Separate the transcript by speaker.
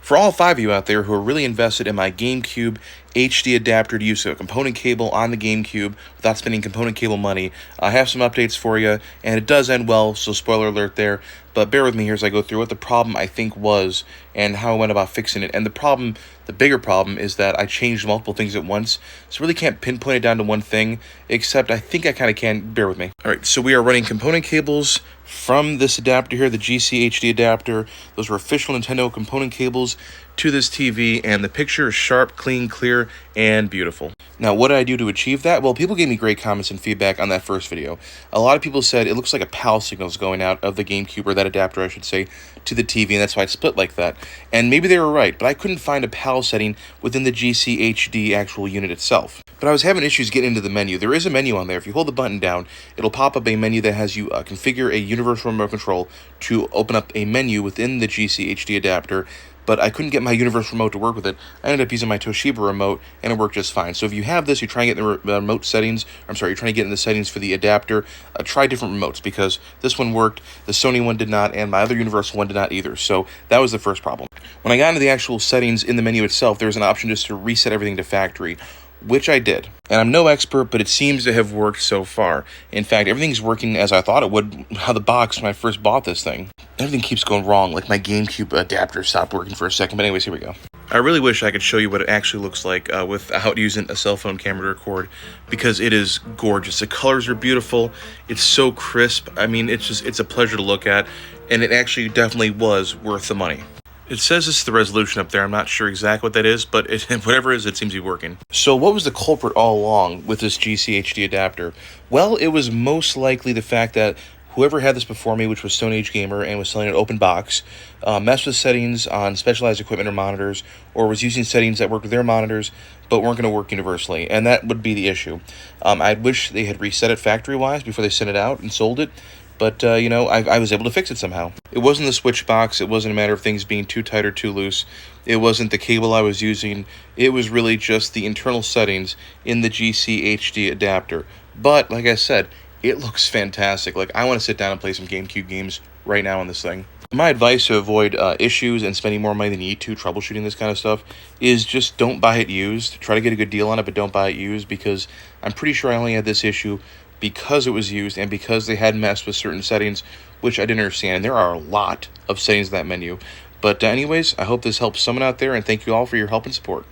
Speaker 1: For all 5 of you out there who are really invested in my GameCube HD adapter to use a component cable on the GameCube without spending component cable money, I have some updates for you, and it does end well, so spoiler alert there, but bear with me here as I go through what the problem I think was and how I went about fixing it. And the bigger problem, is that I changed multiple things at once, so really can't pinpoint it down to one thing, except I think I kind of can. Bear with me. Alright, so we are running component cables from this adapter here, the GC HD adapter. Those were official Nintendo component cables to this TV, and the picture is sharp, clean, clear, and beautiful. Now, what did I do to achieve that? Well, people gave me great comments and feedback on that first video. A lot of people said it looks like a PAL signal is going out of the GameCube, or that adapter, I should say, to the TV, and that's why it split like that. And maybe they were right, but I couldn't find a PAL setting within the GC HD actual unit itself. But I was having issues getting into the menu. There is a menu on there. If you hold the button down, it'll pop up a menu that has you configure a universal remote control to open up a menu within the GC HD adapter. But I couldn't get my universal remote to work with it. I ended up using my Toshiba remote, and it worked just fine. So if you have this, you're trying to get in the remote settings, you're trying to get in the settings for the adapter, try different remotes, because this one worked, the Sony one did not, and my other universal one did not either. So that was the first problem. When I got into the actual settings in the menu itself, there was an option just to reset everything to factory, which I did. And I'm no expert, but it seems to have worked so far. In fact, everything's working as I thought it would out of the box when I first bought this thing. Everything keeps going wrong, like my GameCube adapter stopped working for a second, but anyways, here we go. I really wish I could show you what it actually looks like without using a cell phone camera to record, because it is gorgeous. The colors are beautiful. It's so crisp. I mean, it's a pleasure to look at, and it actually definitely was worth the money. It says this is the resolution up there. I'm not sure exactly what that is, but whatever it is, it seems to be working. So what was the culprit all along with this GC HD adapter? Well, it was most likely the fact that whoever had this before me, which was Stone Age Gamer and was selling an open box, messed with settings on specialized equipment or monitors, or was using settings that worked with their monitors but weren't going to work universally, and that would be the issue. I wish they had reset it factory-wise before they sent it out and sold it, but, I was able to fix it somehow. It wasn't the switch box. It wasn't a matter of things being too tight or too loose. It wasn't the cable I was using. It was really just the internal settings in the GC HD adapter. But, like I said, it looks fantastic. Like, I want to sit down and play some GameCube games right now on this thing. My advice to avoid issues and spending more money than you need to troubleshooting this kind of stuff is just don't buy it used. Try to get a good deal on it, but don't buy it used, because I'm pretty sure I only had this issue because it was used and because they had messed with certain settings, which I didn't understand. And there are a lot of settings in that menu. But anyways, I hope this helps someone out there, and thank you all for your help and support.